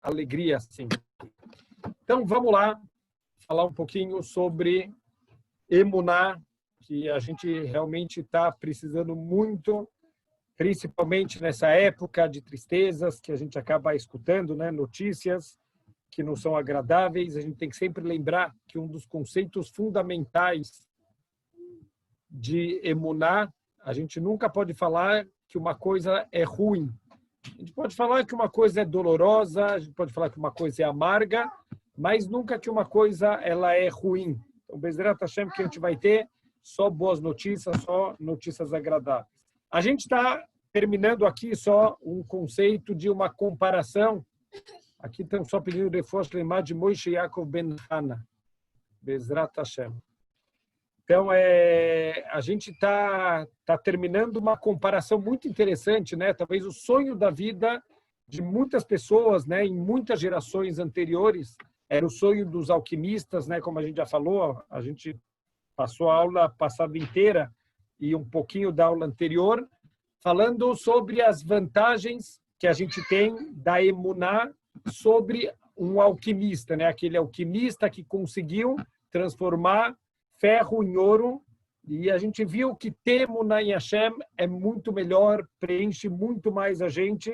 alegria, assim. Então, vamos lá falar um pouquinho sobre emuná, que a gente realmente está precisando muito, principalmente nessa época de tristezas, que a gente acaba escutando, né, notícias que não são agradáveis. A gente tem que sempre lembrar que um dos conceitos fundamentais de emuná, a gente nunca pode falar que uma coisa é ruim. A gente pode falar que uma coisa é dolorosa, a gente pode falar que uma coisa é amarga, mas nunca que uma coisa ela é ruim. Então, Bezerra Hashem, que a gente vai ter só boas notícias, só notícias agradáveis. A gente está terminando aqui só um conceito de uma comparação. Aqui estamos só pedindo reforço, lembrar de Moshe Yaakov Ben Hana. Bezerra Hashem. Então, a gente está terminando uma comparação muito interessante, né? Talvez o sonho da vida de muitas pessoas, né? Em muitas gerações anteriores, era o sonho dos alquimistas, né? Como a gente já falou, a gente passou a aula passada inteira e um pouquinho da aula anterior, falando sobre as vantagens que a gente tem da emuná sobre um alquimista, né? Aquele alquimista que conseguiu transformar ferro em ouro, e a gente viu que ter emuná em Hashem é muito melhor, preenche muito mais a gente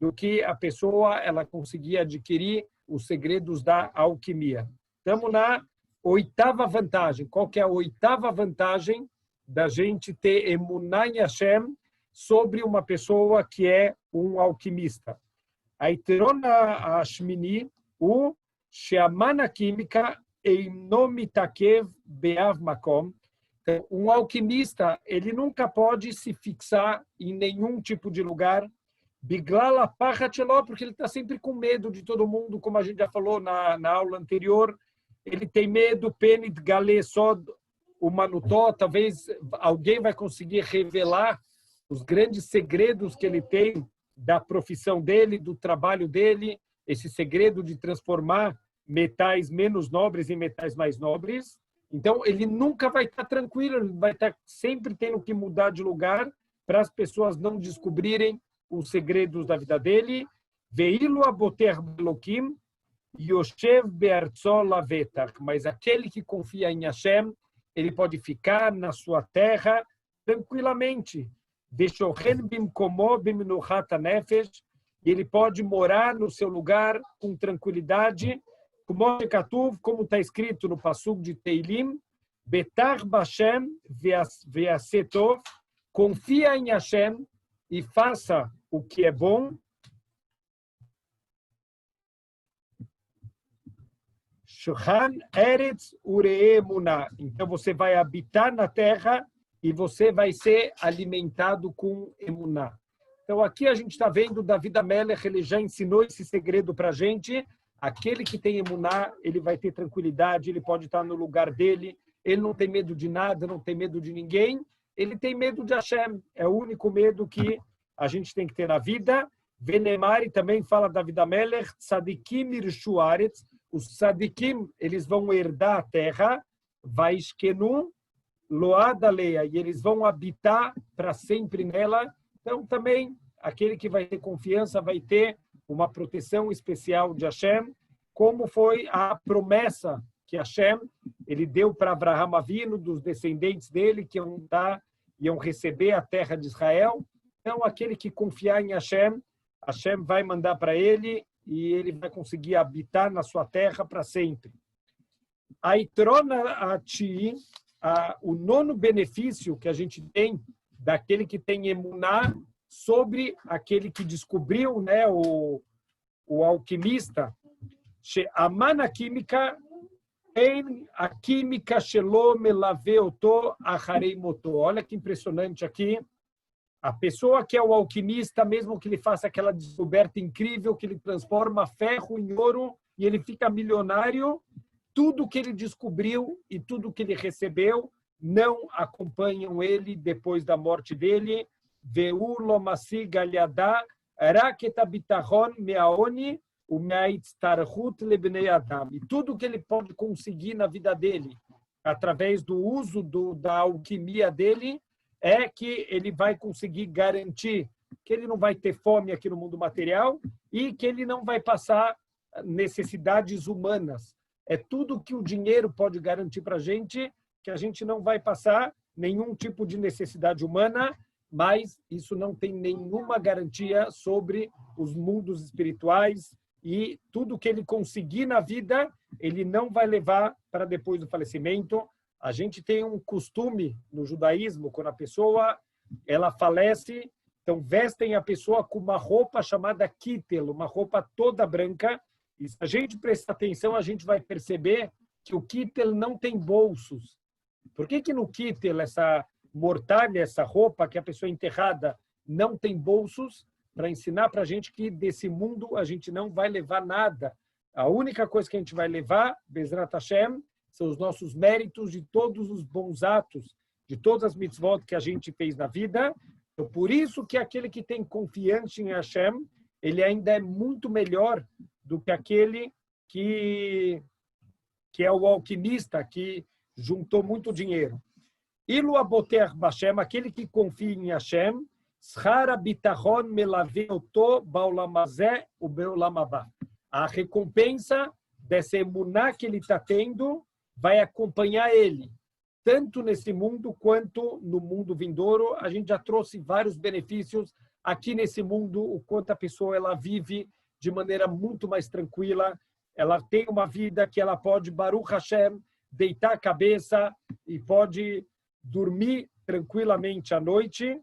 do que a pessoa ela conseguia adquirir os segredos da alquimia. Estamos na oitava vantagem. Qual que é a oitava vantagem da gente ter emuná em Hashem sobre uma pessoa que é um alquimista? A Iterona Ashmini, o Sheamana Química eino mitakev be'av makom. Então, um alquimista, ele nunca pode se fixar em nenhum tipo de lugar, biglala pachatelo, porque ele está sempre com medo de todo mundo, como a gente já falou na aula anterior. Ele tem medo, penit gale sod umanutó, talvez alguém vai conseguir revelar os grandes segredos que ele tem da profissão dele, do trabalho dele, esse segredo de transformar metais menos nobres em metais mais nobres. Então, ele nunca vai estar tranquilo, ele vai estar sempre tendo que mudar de lugar para as pessoas não descobrirem os segredos da vida dele. Veilo aboter belokim, yoshev be'artzo lavetach. Mas aquele que confia em Hashem, ele pode ficar na sua terra tranquilamente. Veshochen bimkomo bimnuchat hanefesh. Ele pode morar no seu lugar com tranquilidade, como está escrito no Pasuk de Teilim, Betar Bashem ve'asetov, confia em Hashem e faça o que é bom. Shochan Eretz Urei Emuná. Então você vai habitar na terra e você vai ser alimentado com emuná. Então aqui a gente está vendo David Amelech, ele já ensinou esse segredo para a gente. Aquele que tem emuná, ele vai ter tranquilidade, ele pode estar no lugar dele, ele não tem medo de nada, não tem medo de ninguém, ele tem medo de Hashem. É o único medo que a gente tem que ter na vida. Venemari também fala David Amelech, Tzadikim irshu aretz, os tzadikim, eles vão herdar a terra, vaishkenu load aleia, e eles vão habitar para sempre nela. Então também, aquele que vai ter confiança vai ter uma proteção especial de Hashem, como foi a promessa que Hashem ele deu para Abraham Avinu, dos descendentes dele, que iam receber a terra de Israel. Então, aquele que confiar em Hashem, Hashem vai mandar para ele e ele vai conseguir habitar na sua terra para sempre. A Itrona Ati, o nono benefício que a gente tem daquele que tem emuná sobre aquele que descobriu, né, o alquimista, a mana química em a química shelo melaveoto acharei moto. Olha que impressionante aqui. A pessoa que é o alquimista, mesmo que ele faça aquela descoberta incrível, que ele transforma ferro em ouro e ele fica milionário, tudo que ele descobriu e tudo que ele recebeu não acompanham ele depois da morte dele. Veu lomasi galhadá raketa bitachon meaoni o meaitztarhut lebnei adam. E tudo que ele pode conseguir na vida dele, através do uso da alquimia dele, é que ele vai conseguir garantir que ele não vai ter fome aqui no mundo material e que ele não vai passar necessidades humanas. É tudo que o dinheiro pode garantir para a gente, que a gente não vai passar nenhum tipo de necessidade humana, mas isso não tem nenhuma garantia sobre os mundos espirituais e tudo que ele conseguir na vida, ele não vai levar para depois do falecimento. A gente tem um costume no judaísmo, quando a pessoa ela falece, então vestem a pessoa com uma roupa chamada kittel, uma roupa toda branca, e se a gente prestar atenção, a gente vai perceber que o kittel não tem bolsos. Por que no kittel, essa mortalha, essa roupa que a pessoa é enterrada, não tem bolsos? Para ensinar para a gente que desse mundo a gente não vai levar nada. A única coisa que a gente vai levar, Bezrat Hashem, são os nossos méritos de todos os bons atos, de todas as mitzvot que a gente fez na vida. Então, por isso que aquele que tem confiança em Hashem, ele ainda é muito melhor do que aquele que é o alquimista, que juntou muito dinheiro. Ilu aboter Bashem, aquele que confia em Hashem, Schara bitachon melaveoto baulamazé o beulamabá. A recompensa dessa emuná que ele está tendo vai acompanhar ele, tanto nesse mundo quanto no mundo vindouro. A gente já trouxe vários benefícios aqui nesse mundo, o quanto a pessoa ela vive de maneira muito mais tranquila, ela tem uma vida que ela pode, Baruch Hashem, deitar a cabeça e pode dormir tranquilamente à noite.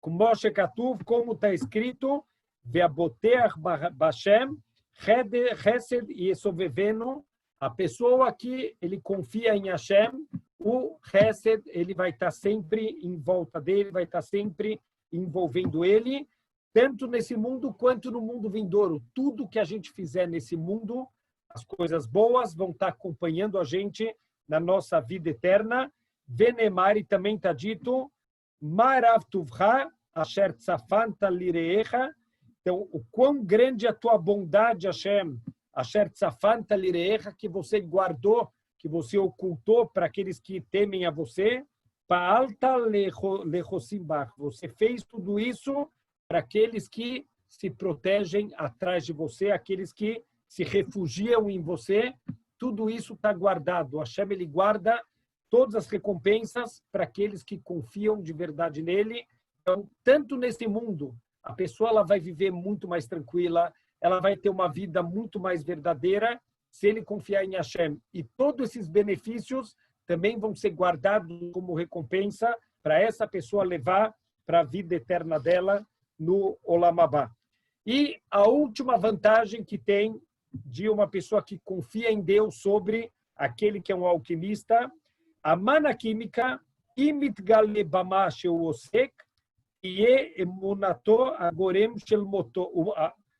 Como está escrito, Ve'aboteach Bashem, Chesed Yesovevenu, a pessoa que ele confia em Hashem, o Chesed, ele vai estar sempre em volta dele, vai estar sempre envolvendo ele, tanto nesse mundo quanto no mundo vindouro. Tudo que a gente fizer nesse mundo, as coisas boas vão estar acompanhando a gente na nossa vida eterna. Venemari também está dito, Marav Tuvcha, Asher Tzafanta Lireecha. Então, o quão grande é a tua bondade, Hashem, Asher Tzafanta Lireecha, que você guardou, que você ocultou para aqueles que temem a você. Pa'alta Lechossimbach. Você fez tudo isso para aqueles que se protegem atrás de você, aqueles que se refugiam em você. Tudo isso está guardado. Hashem, ele guarda todas as recompensas para aqueles que confiam de verdade nele. Então, tanto nesse mundo, a pessoa ela vai viver muito mais tranquila, ela vai ter uma vida muito mais verdadeira se ele confiar em Hashem. E todos esses benefícios também vão ser guardados como recompensa para essa pessoa levar para a vida eterna dela no Olam Abá. E a última vantagem que tem de uma pessoa que confia em Deus sobre aquele que é um alquimista, a mana química, imitgal lebama sheu osek, e emunato agorem shel moto,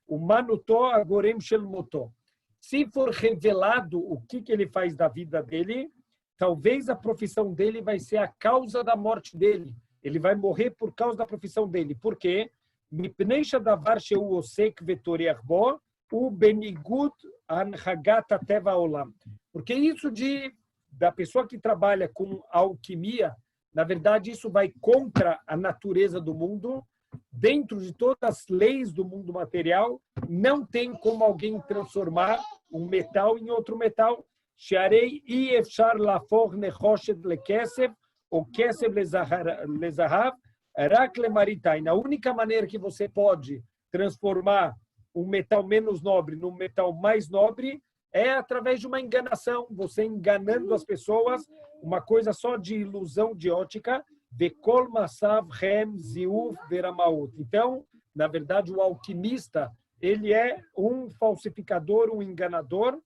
humanuto agorem shel moto. Se for revelado o que ele faz da vida dele, talvez a profissão dele vai ser a causa da morte dele. Ele vai morrer por causa da profissão dele. Por quê? Mipnei shadavar sheu osek vetoriach bo, o benigud anhagat teva olam. Porque isso da pessoa que trabalha com alquimia, na verdade, isso vai contra a natureza do mundo. Dentro de todas as leis do mundo material, não tem como alguém transformar um metal em outro metal. Sharei efshar lafor nechoshet lekesef, ou kesef lezahav, rak lemaritain. A única maneira que você pode transformar um metal menos nobre num metal mais nobre é através de uma enganação, você enganando as pessoas, uma coisa só de ilusão de ótica. Bekol masav hem ziuf veramaut. Então, na verdade, o alquimista, ele é um falsificador, um enganador.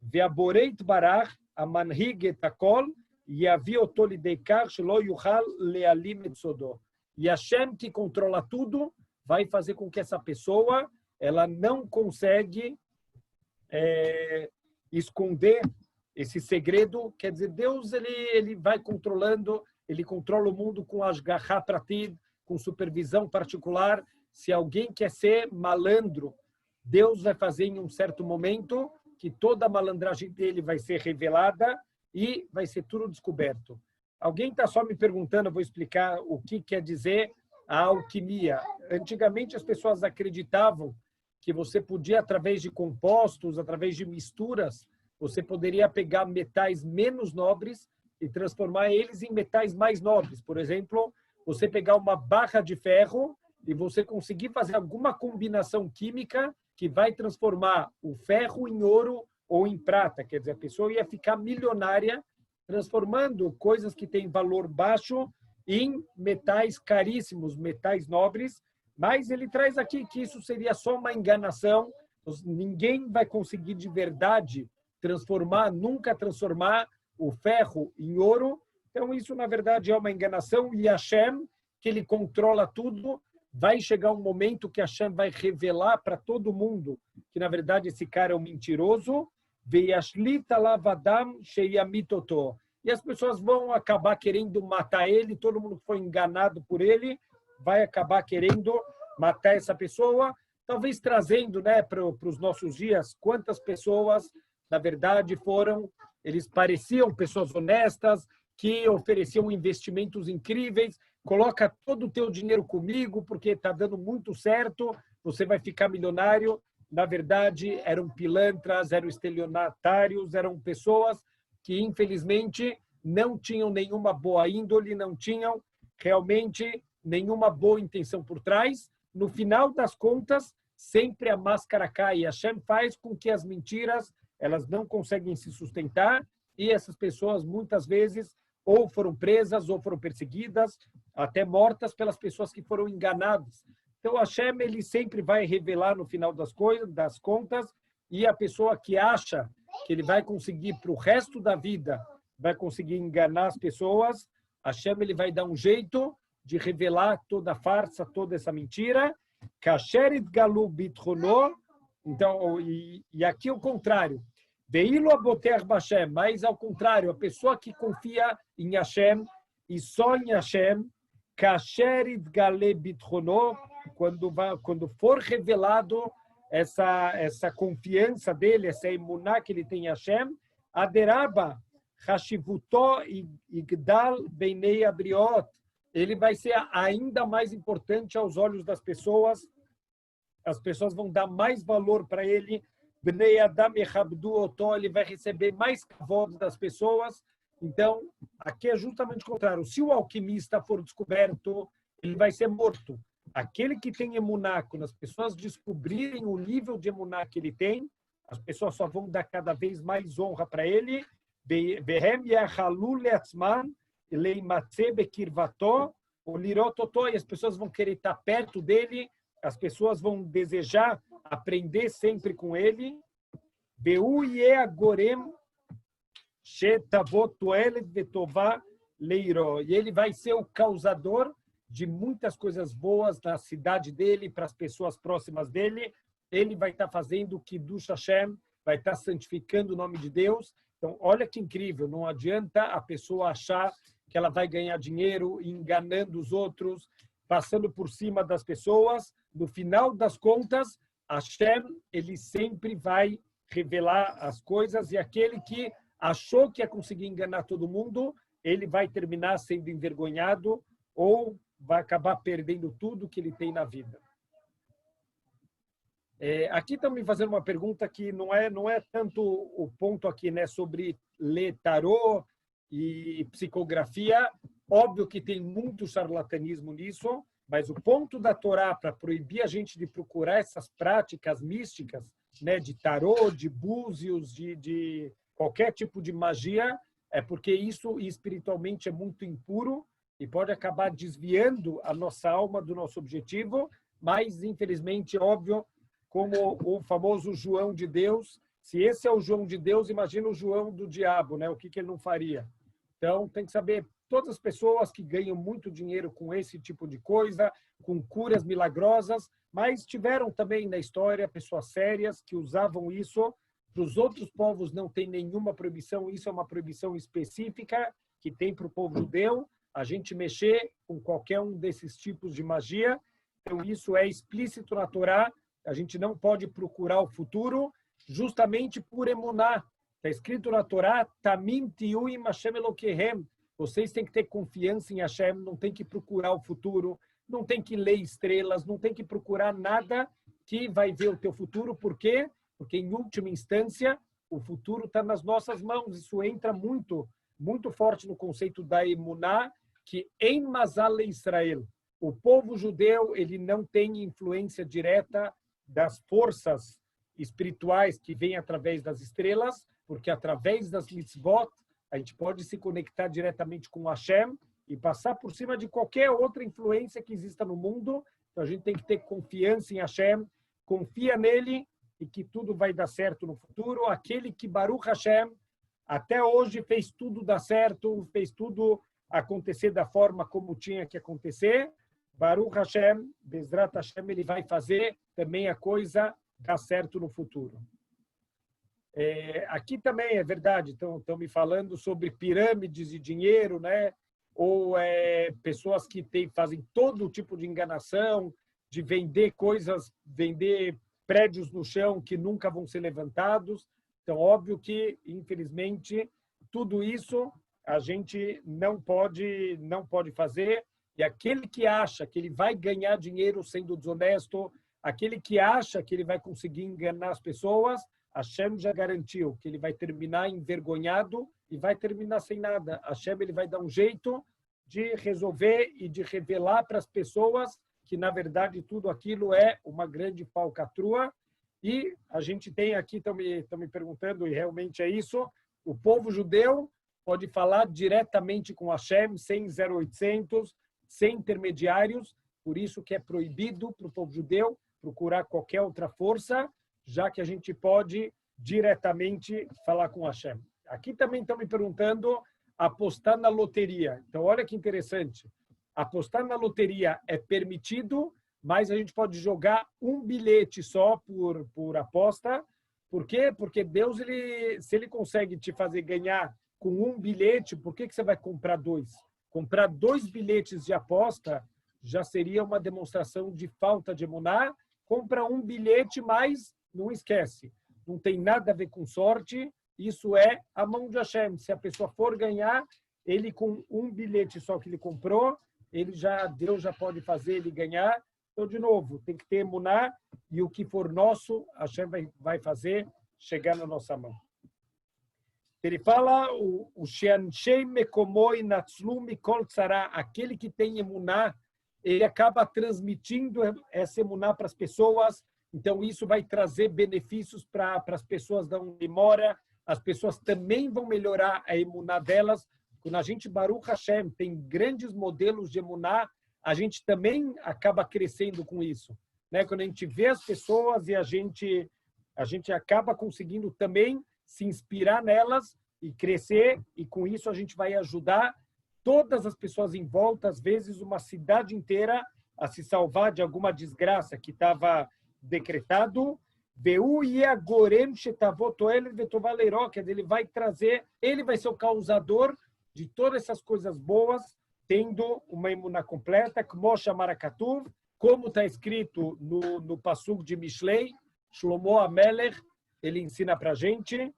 Veaboreit barach amanhig etakol yavi oto lideikar shelo yuchal lealim et sodo. E Hashem, que controla tudo, vai fazer com que essa pessoa ela não consegue esconder esse segredo. Quer dizer, Deus ele vai controlando, ele controla o mundo com ashgaha pratid, com supervisão particular. Se alguém quer ser malandro, Deus vai fazer em um certo momento que toda a malandragem dele vai ser revelada e vai ser tudo descoberto. Alguém está só me perguntando, eu vou explicar o que quer dizer a alquimia. Antigamente as pessoas acreditavam que você podia, através de compostos, através de misturas, você poderia pegar metais menos nobres e transformar eles em metais mais nobres. Por exemplo, você pegar uma barra de ferro e você conseguir fazer alguma combinação química que vai transformar o ferro em ouro ou em prata. Quer dizer, a pessoa ia ficar milionária transformando coisas que têm valor baixo em metais caríssimos, metais nobres. Mas ele traz aqui que isso seria só uma enganação. Ninguém vai conseguir de verdade nunca transformar o ferro em ouro. Então, isso, na verdade, é uma enganação. E Hashem, que ele controla tudo, vai chegar um momento que Hashem vai revelar para todo mundo que, na verdade, esse cara é um mentiroso. E as pessoas vão acabar querendo matar ele. Todo mundo que foi enganado por ele vai acabar querendo matar essa pessoa. Talvez trazendo, né, para os nossos dias, quantas pessoas, na verdade, eles pareciam pessoas honestas, que ofereciam investimentos incríveis. Coloca todo o teu dinheiro comigo, porque está dando muito certo, você vai ficar milionário. Na verdade, eram pilantras, eram estelionatários, eram pessoas que, infelizmente, não tinham nenhuma boa índole, não tinham realmente nenhuma boa intenção por trás. No final das contas, sempre a máscara cai. E Hashem faz com que as mentiras elas não conseguem se sustentar e essas pessoas, muitas vezes, ou foram presas, ou foram perseguidas, até mortas pelas pessoas que foram enganadas. Então, Hashem, ele sempre vai revelar no final das contas, e a pessoa que acha que ele vai conseguir, para o resto da vida, vai conseguir enganar as pessoas, Hashem, ele vai dar um jeito de revelar toda a farsa, toda essa mentira. Kasherit galu bitrono. Então, e aqui o contrário. Veilo aboter Hashem, mas ao contrário, a pessoa que confia em Hashem e só em Hashem, Kasherit gale bitrono, quando for revelado essa confiança dele, essa emuná que ele tem em Hashem, aderaba hashivuto igdal beinei abriot, ele vai ser ainda mais importante aos olhos das pessoas. As pessoas vão dar mais valor para ele. Bnei Adam echabdu oto, ele vai receber mais kavod das pessoas. Então, aqui é justamente o contrário. Se o alquimista for descoberto, ele vai ser morto. Aquele que tem emuná, quando as pessoas descobrirem o nível de emuná que ele tem, as pessoas só vão dar cada vez mais honra para ele. Vehem yachalu leatzman leimatze bekirvato olirototó, e as pessoas vão querer estar perto dele, as pessoas vão desejar aprender sempre com ele. Veu yeagorem shetavot toelet vetová leiro, e ele vai ser o causador de muitas coisas boas na cidade dele, para as pessoas próximas dele. Ele vai estar fazendo o Kiddush Hashem, vai estar santificando o nome de Deus. Então, olha que incrível, não adianta a pessoa achar que ela vai ganhar dinheiro enganando os outros, passando por cima das pessoas. No final das contas, Hashem, ele sempre vai revelar as coisas, e aquele que achou que ia conseguir enganar todo mundo, ele vai terminar sendo envergonhado ou vai acabar perdendo tudo que ele tem na vida. Aqui estão me fazendo uma pergunta que não é tanto o ponto aqui, né, sobre ler tarô e psicografia. Óbvio que tem muito charlatanismo nisso, mas o ponto da Torá para proibir a gente de procurar essas práticas místicas, né, de tarô, de búzios, de qualquer tipo de magia, é porque isso espiritualmente é muito impuro e pode acabar desviando a nossa alma do nosso objetivo, mas, infelizmente, óbvio, como o famoso João de Deus, se esse é o João de Deus, imagina o João do diabo, né? O que ele não faria? Então, tem que saber, todas as pessoas que ganham muito dinheiro com esse tipo de coisa, com curas milagrosas, mas tiveram também na história pessoas sérias que usavam isso. Para os outros povos não tem nenhuma proibição, isso é uma proibição específica que tem para o povo judeu, a gente mexer com qualquer um desses tipos de magia. Então, isso é explícito na Torá. A gente não pode procurar o futuro justamente por emuná. Está escrito na Torá, Tamim tiuim Hashem Elokehem. Vocês têm que ter confiança em Hashem, não tem que procurar o futuro, não tem que ler estrelas, não tem que procurar nada que vai ver o teu futuro. Por quê? Porque, em última instância, o futuro está nas nossas mãos. Isso entra muito, muito forte no conceito da emuná, que em Mazal Israel, o povo judeu, ele não tem influência direta das forças espirituais que vêm através das estrelas, porque através das mitzvot a gente pode se conectar diretamente com Hashem e passar por cima de qualquer outra influência que exista no mundo. Então a gente tem que ter confiança em Hashem, confia nele e que tudo vai dar certo no futuro. Aquele que Baruch Hashem até hoje fez tudo dar certo, fez tudo acontecer da forma como tinha que acontecer. Baruch Hashem, Bezrat Hashem, ele vai fazer também a coisa dar certo no futuro. Aqui também é verdade, estão me falando sobre pirâmides de dinheiro, né? Ou pessoas que fazem todo tipo de enganação, de vender coisas, vender prédios no chão que nunca vão ser levantados. Então, óbvio que, infelizmente, tudo isso a gente não pode fazer. E aquele que acha que ele vai ganhar dinheiro sendo desonesto, aquele que acha que ele vai conseguir enganar as pessoas, Hashem já garantiu que ele vai terminar envergonhado e vai terminar sem nada. Hashem ele vai dar um jeito de resolver e de revelar para as pessoas que, na verdade, tudo aquilo é uma grande falcatrua. E a gente tem aqui, estão me perguntando, e realmente é isso, o povo judeu pode falar diretamente com Hashem, sem 0800, sem intermediários, por isso que é proibido para o povo judeu procurar qualquer outra força, já que a gente pode diretamente falar com Hashem. Aqui também estão me perguntando apostar na loteria. Então, olha que interessante. Apostar na loteria é permitido, mas a gente pode jogar um bilhete só por aposta. Por quê? Porque Deus, se ele consegue te fazer ganhar com um bilhete, por que você vai comprar dois? Comprar 2 bilhetes de aposta já seria uma demonstração de falta de emuná. Compra um bilhete, mas não esquece. Não tem nada a ver com sorte. Isso é a mão de Hashem. Se a pessoa for ganhar, ele com um bilhete só que ele comprou, Deus já pode fazer ele ganhar. Então, de novo, tem que ter emuná e o que for nosso, Hashem vai fazer chegar na nossa mão. Ele fala o Sheanshei Mekomoi Natzlu Mikol Tzara, aquele que tem emuná, ele acaba transmitindo essa emuná para as pessoas. Então, isso vai trazer benefícios para as pessoas de onde mora. As pessoas também vão melhorar a emuná delas. Quando a gente, Baruch Hashem, tem grandes modelos de emuná, a gente também acaba crescendo com isso, né? Quando a gente vê as pessoas e a gente acaba conseguindo também se inspirar nelas e crescer, e com isso a gente vai ajudar todas as pessoas em volta, às vezes uma cidade inteira, a se salvar de alguma desgraça que estava decretado. Ele vai trazer, ele vai ser o causador de todas essas coisas boas, tendo uma emuná completa, como está escrito no Pasuk de Mishlei, Shlomo Amelech, ele ensina para a gente,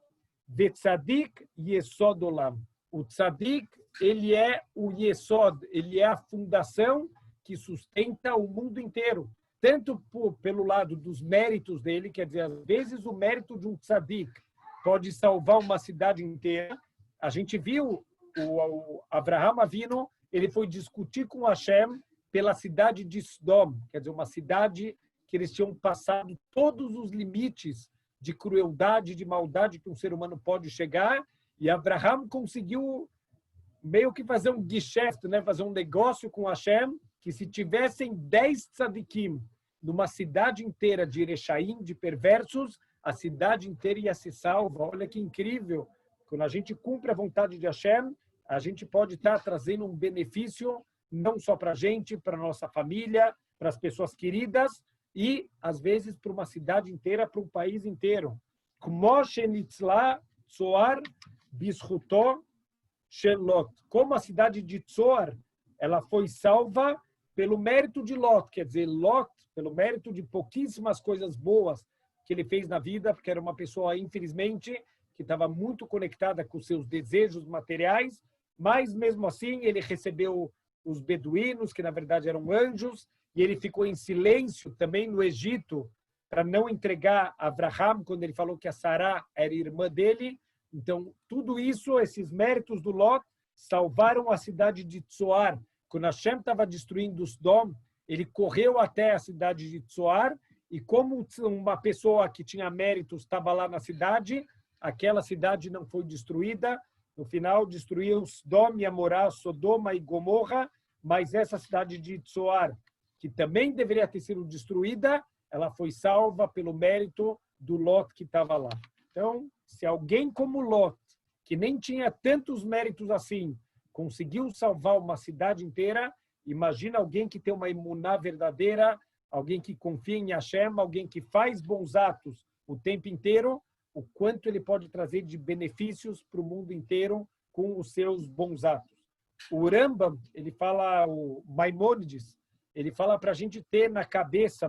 Tzadik Yesod Olam. O Tzadik, ele é o Yesod, ele é a fundação que sustenta o mundo inteiro. Tanto pelo lado dos méritos dele, quer dizer, às vezes o mérito de um Tzadik pode salvar uma cidade inteira. A gente viu o Avraham Avinu, ele foi discutir com Hashem pela cidade de Sodom, quer dizer, uma cidade que eles tinham passado todos os limites de crueldade, de maldade que um ser humano pode chegar, e Avraham conseguiu meio que fazer um geschäft, né? Fazer um negócio com Hashem, que se tivessem 10 tzadikim numa cidade inteira de Erechaim, de perversos, a cidade inteira ia ser salva. Olha que incrível! Quando a gente cumpre a vontade de Hashem, a gente pode estar trazendo um benefício não só para a gente, para a nossa família, para as pessoas queridas e, às vezes, para uma cidade inteira, para um país inteiro. Como a cidade de Tzor, ela foi salva pelo mérito de Lot, quer dizer, Lot, pelo mérito de pouquíssimas coisas boas que ele fez na vida, porque era uma pessoa, infelizmente, que estava muito conectada com seus desejos materiais, mas mesmo assim ele recebeu os beduínos, que na verdade eram anjos, e ele ficou em silêncio também no Egito para não entregar Abraham, quando ele falou que a Sará era irmã dele. Então, tudo isso, esses méritos do Lot, salvaram a cidade de Tzoar. Quando Hashem estava destruindo os Dom, ele correu até a cidade de Tzoar, e como uma pessoa que tinha méritos estava lá na cidade, aquela cidade não foi destruída. No final, destruiu Sodom e Amorá, Sodoma e Gomorra, mas essa cidade de Tzoar, que também deveria ter sido destruída, ela foi salva pelo mérito do Lot que estava lá. Então, se alguém como Lot, que nem tinha tantos méritos assim, conseguiu salvar uma cidade inteira, imagina alguém que tem uma emuná verdadeira, alguém que confia em Hashem, alguém que faz bons atos o tempo inteiro, o quanto ele pode trazer de benefícios para o mundo inteiro com os seus bons atos. O Rambam, ele fala, o Maimônides, ele fala para a gente ter na cabeça,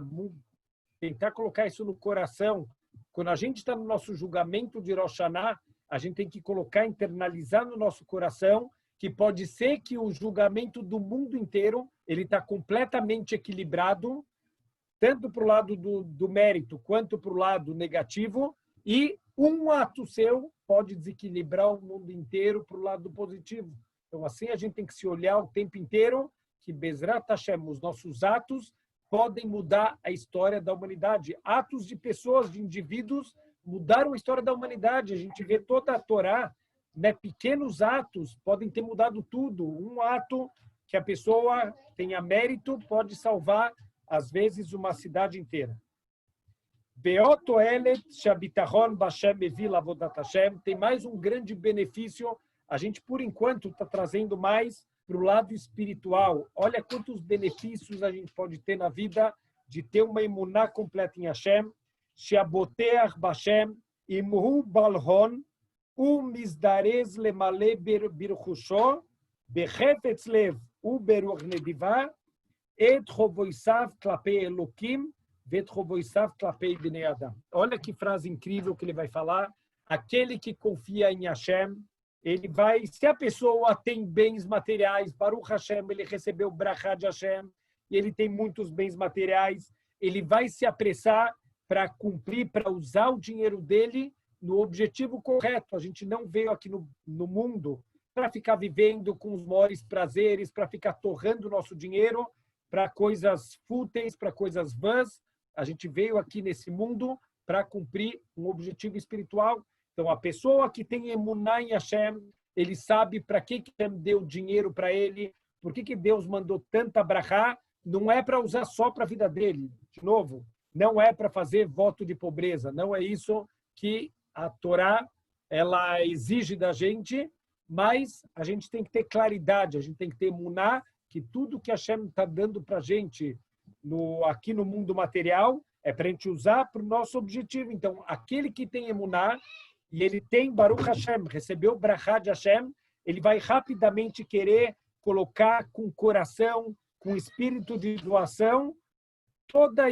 tentar colocar isso no coração. Quando a gente está no nosso julgamento de Rosh Hashanah, a gente tem que colocar, internalizar no nosso coração que pode ser que o julgamento do mundo inteiro ele está completamente equilibrado, tanto para o lado do mérito quanto para o lado negativo, e um ato seu pode desequilibrar o mundo inteiro para o lado positivo. Então, assim, a gente tem que se olhar o tempo inteiro que Bezrat Hashem, os nossos atos, podem mudar a história da humanidade. Atos de pessoas, de indivíduos, mudaram a história da humanidade. A gente vê toda a Torá, né? Pequenos atos podem ter mudado tudo. Um ato que a pessoa tenha mérito pode salvar, às vezes, uma cidade inteira. Tem mais um grande benefício. A gente, por enquanto, está trazendo mais para o lado espiritual. Olha quantos benefícios a gente pode ter na vida de ter uma emuná completa em Hashem. Sheaboteach Bashem, imhu balhon, misdarez lemale birchusho, bechefetz lev uberuch nediva, et chovoisav klapei Elokim, vet chovoisav klapei bnei Adam. Olha que frase incrível que ele vai falar. Aquele que confia em Hashem, ele vai, se a pessoa tem bens materiais, Baruch Hashem, ele recebeu o brachá de Hashem, e ele tem muitos bens materiais, ele vai se apressar para cumprir, para usar o dinheiro dele no objetivo correto. A gente não veio aqui no mundo para ficar vivendo com os maiores prazeres, para ficar torrando o nosso dinheiro para coisas fúteis, para coisas vãs. A gente veio aqui nesse mundo para cumprir um objetivo espiritual. Então, a pessoa que tem emuná em Hashem, ele sabe para que Hashem deu dinheiro para ele, por que Deus mandou tanta brachá, não é para usar só para a vida dele. De novo, não é para fazer voto de pobreza, não é isso que a Torá ela exige da gente, mas a gente tem que ter claridade, a gente tem que ter emuná, que tudo que Hashem está dando para a gente aqui no mundo material é para a gente usar para o nosso objetivo. Então, aquele que tem emuná, e ele tem Baruch Hashem, recebeu o brachá de Hashem, ele vai rapidamente querer colocar com coração, com espírito de doação,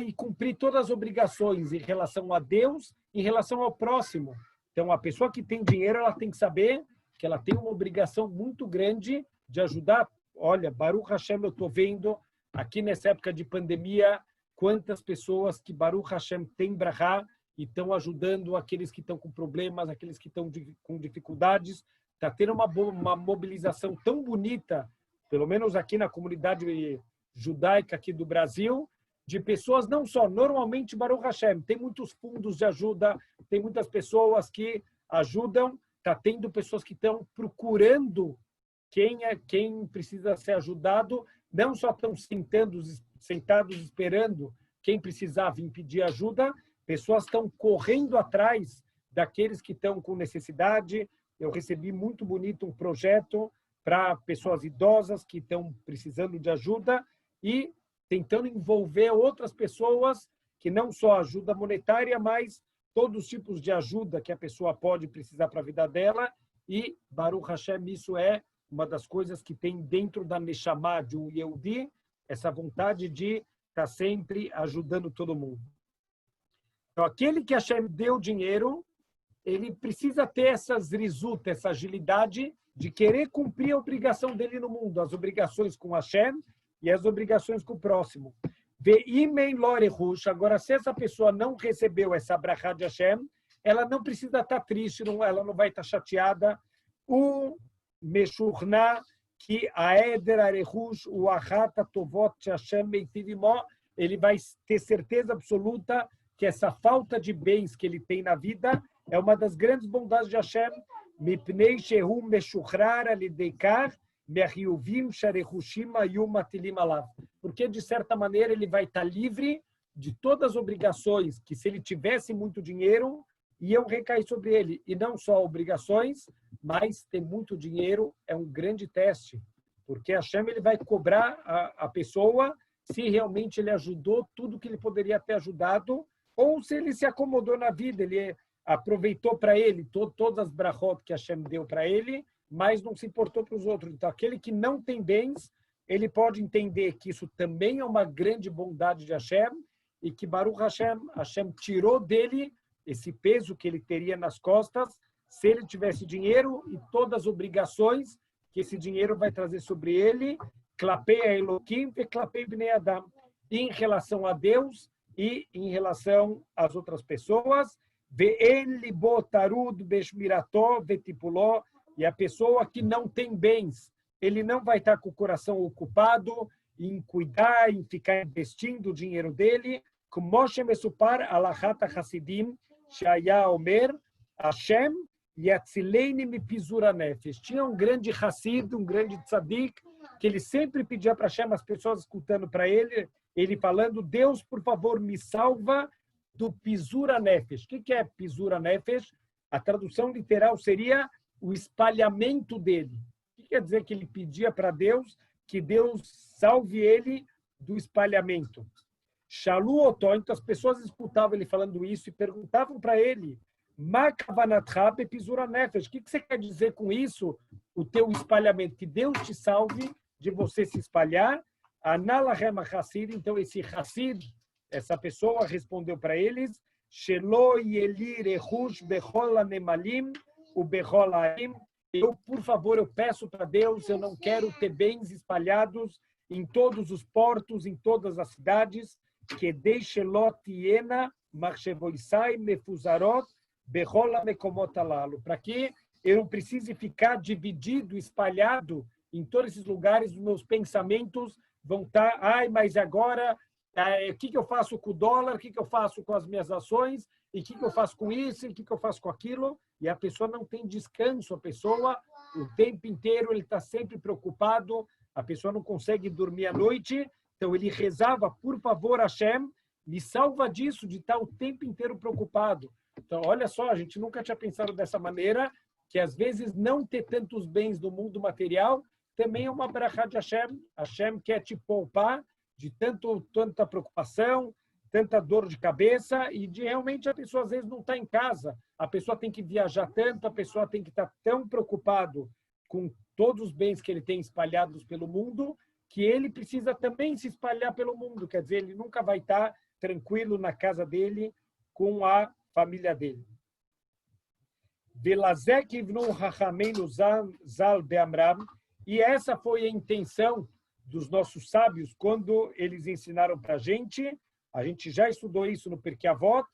e cumprir todas as obrigações em relação a Deus, em relação ao próximo. Então, a pessoa que tem dinheiro, ela tem que saber que ela tem uma obrigação muito grande de ajudar. Olha, Baruch Hashem, eu estou vendo aqui nessa época de pandemia, quantas pessoas que Baruch Hashem tem brachá, e estão ajudando aqueles que estão com problemas, aqueles que estão com dificuldades. Está tendo uma mobilização tão bonita, pelo menos aqui na comunidade judaica aqui do Brasil, de pessoas não só, normalmente Baruch Hashem, tem muitos fundos de ajuda, tem muitas pessoas que ajudam, está tendo pessoas que estão procurando quem precisa ser ajudado, não só estão sentados esperando quem precisar vir pedir ajuda, pessoas estão correndo atrás daqueles que estão com necessidade. Eu recebi muito bonito um projeto para pessoas idosas que estão precisando de ajuda e tentando envolver outras pessoas que não só ajuda monetária, mas todos os tipos de ajuda que a pessoa pode precisar para a vida dela. E Baruch Hashem, isso é uma das coisas que tem dentro da Neshama de um Yehudi, essa vontade de estar sempre ajudando todo mundo. Então, aquele que Hashem deu dinheiro, ele precisa ter essas rizuta, essa agilidade de querer cumprir a obrigação dele no mundo, as obrigações com Hashem e as obrigações com o próximo. Agora, se essa pessoa não recebeu essa brachá de Hashem, ela não precisa estar triste, ela não vai estar chateada. O Meshurna, que a Eder Arehush, o Ahata Tovot Hashem Meitivimó, ele vai ter certeza absoluta que essa falta de bens que ele tem na vida é uma das grandes bondades de Hashem. Mipnei Shehu Meshuchrar Alideikar Mehiuvim Sharehushim Ayum Atilim Alav. Porque, de certa maneira, ele vai estar livre de todas as obrigações que, se ele tivesse muito dinheiro, iam recair sobre ele. E não só obrigações, mas ter muito dinheiro é um grande teste. Porque Hashem ele vai cobrar a pessoa se realmente ele ajudou tudo que ele poderia ter ajudado, ou se ele se acomodou na vida, ele aproveitou para ele todas as brachot que Hashem deu para ele, mas não se importou para os outros. Então, aquele que não tem bens, ele pode entender que isso também é uma grande bondade de Hashem e que Baruch Hashem tirou dele esse peso que ele teria nas costas se ele tivesse dinheiro e todas as obrigações que esse dinheiro vai trazer sobre ele, klapei a Elohim e klapei bnei Adam, em relação a Deus e em relação às outras pessoas. Ve'en libo tarud beshmirató vetipuló, e a pessoa que não tem bens, ele não vai estar com o coração ocupado em cuidar, em ficar investindo o dinheiro dele. Como Moshe Mesupar, Alachat Hasidim, Shaya Omer, Hashem, Yatzileini Mipizura Nefesh. Tinha um grande Hassid, um grande tzadik, que ele sempre pedia para Hashem, as pessoas escutando para ele falando, Deus, por favor, me salva do Pizura Nefesh. O que é Pizura Nefesh? A tradução literal seria o espalhamento dele. O que quer dizer que ele pedia para Deus que Deus salve ele do espalhamento? Shalu Otó, então as pessoas escutavam ele falando isso e perguntavam para ele, Makavanatcha Pizura Nefesh, o que você quer dizer com isso, o teu espalhamento? Que Deus te salve de você se espalhar. Analahem Hassid, então esse Hassid, essa pessoa respondeu para eles, Shelo Yeli Rehush Bechol Anemalim o Bechol Haim. Eu, por favor, eu peço para Deus, eu não quero ter bens espalhados em todos os portos, em todas as cidades, que deixe Lotiena Marchevoisai Mefuzarot Bechol Mekomot Alalo, para que eu não precise ficar dividido, espalhado em todos esses lugares, os meus pensamentos vão estar, mas agora, o que eu faço com o dólar, o que eu faço com as minhas ações, e o que eu faço com isso, e o que eu faço com aquilo, e a pessoa não tem descanso, a pessoa, o tempo inteiro, ele está sempre preocupado, a pessoa não consegue dormir à noite, então ele rezava, por favor, Hashem, me salva disso, de estar o tempo inteiro preocupado. Então, olha só, a gente nunca tinha pensado dessa maneira, que às vezes não ter tantos bens no mundo material também é uma brachá de Hashem. Hashem quer te poupar de tanta preocupação, tanta dor de cabeça e de realmente a pessoa às vezes não está em casa. A pessoa tem que viajar tanto, a pessoa tem que estar tão preocupado com todos os bens que ele tem espalhados pelo mundo, que ele precisa também se espalhar pelo mundo. Quer dizer, ele nunca vai estar tranquilo na casa dele com a família dele. E essa foi a intenção dos nossos sábios quando eles ensinaram para a gente já estudou isso no Pirkei Avot,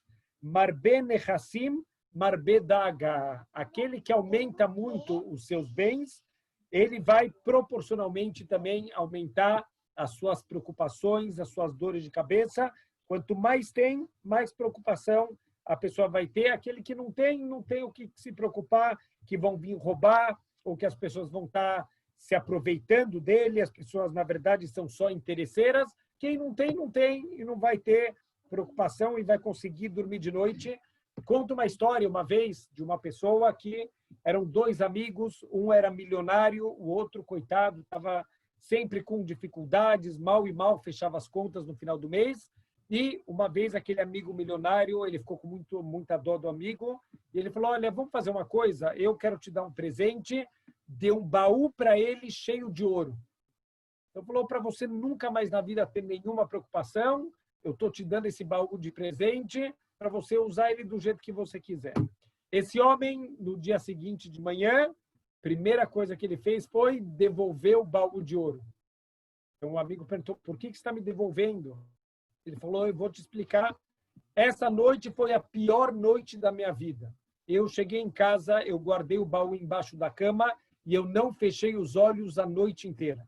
Marbe Nechassim, Marbe Daga. Aquele que aumenta muito os seus bens, ele vai proporcionalmente também aumentar as suas preocupações, as suas dores de cabeça. Quanto mais tem, mais preocupação a pessoa vai ter. Aquele que não tem o que se preocupar, que vão vir roubar, ou que as pessoas vão estar se aproveitando dele, as pessoas, na verdade, são só interesseiras. Quem não tem e não vai ter preocupação e vai conseguir dormir de noite. Conto uma história, uma vez, de uma pessoa que eram dois amigos, um era milionário, o outro, coitado, estava sempre com dificuldades, mal e mal fechava as contas no final do mês. E uma vez aquele amigo milionário, ele ficou com muita dó do amigo, e ele falou, olha, vamos fazer uma coisa, eu quero te dar um presente, deu um baú para ele cheio de ouro. Então falou, para você nunca mais na vida ter nenhuma preocupação, eu estou te dando esse baú de presente para você usar ele do jeito que você quiser. Esse homem, no dia seguinte de manhã, primeira coisa que ele fez foi devolver o baú de ouro. Então, um amigo perguntou, por que você está me devolvendo? Ele falou, eu vou te explicar. Essa noite foi a pior noite da minha vida. Eu cheguei em casa, eu guardei o baú embaixo da cama e eu não fechei os olhos a noite inteira.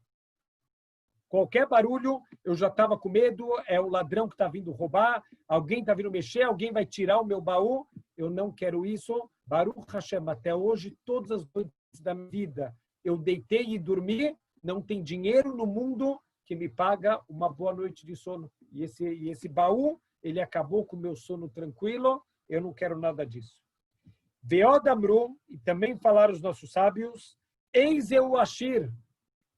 Qualquer barulho, eu já estava com medo, é o ladrão que está vindo roubar, alguém está vindo mexer, alguém vai tirar o meu baú. Eu não quero isso. Baruch Hashem, até hoje, todas as noites da minha vida, eu deitei e dormi, não tem dinheiro no mundo que me paga uma boa noite de sono. E esse baú, ele acabou com o meu sono tranquilo, eu não quero nada disso. Veod Amru, e também falaram os nossos sábios, eis eu Ashir,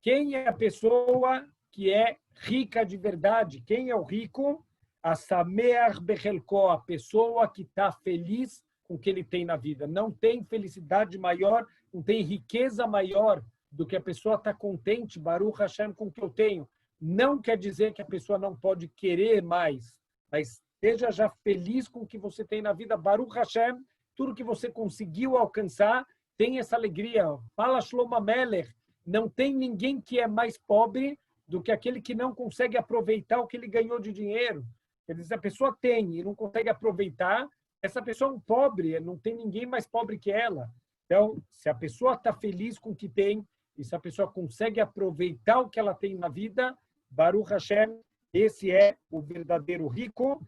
quem é a pessoa que é rica de verdade? Quem é o rico? A Sameach Bechelko, a pessoa que está feliz com o que ele tem na vida. Não tem felicidade maior, não tem riqueza maior do que a pessoa estar contente, Baruch Hashem, com o que eu tenho. Não quer dizer que a pessoa não pode querer mais, mas esteja já feliz com o que você tem na vida. Baruch Hashem, tudo que você conseguiu alcançar, tem essa alegria. Fala Shlomo Melech, não tem ninguém que é mais pobre do que aquele que não consegue aproveitar o que ele ganhou de dinheiro. Quer dizer, se a pessoa tem e não consegue aproveitar, essa pessoa é um pobre, não tem ninguém mais pobre que ela. Então, se a pessoa está feliz com o que tem, e se a pessoa consegue aproveitar o que ela tem na vida, Baruch Hashem, esse é o verdadeiro rico.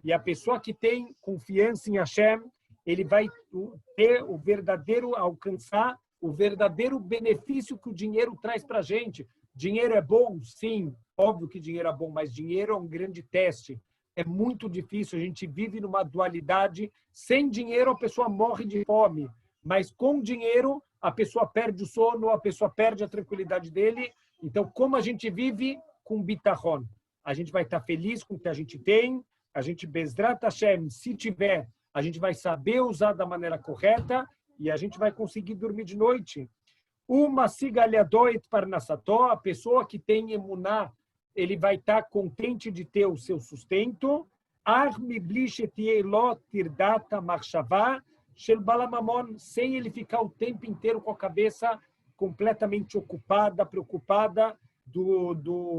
E a pessoa que tem confiança em Hashem, ele vai ter o verdadeiro, alcançar o verdadeiro benefício que o dinheiro traz para a gente. Dinheiro é bom? Sim, óbvio que dinheiro é bom, mas dinheiro é um grande teste. É muito difícil, a gente vive numa dualidade. Sem dinheiro, a pessoa morre de fome, mas com dinheiro, a pessoa perde o sono, a pessoa perde a tranquilidade dele. Então, como a gente vive com bitachon? A gente vai estar feliz com o que a gente tem, a gente, Bezrat Hashem, se tiver, a gente vai saber usar da maneira correta e a gente vai conseguir dormir de noite. Uma sigalhadoit parnassató, a pessoa que tem emuná, ele vai estar contente de ter o seu sustento. Armi blishetielot tirdata marchavá shel balamamon, sem ele ficar o tempo inteiro com a cabeça completamente ocupada, preocupada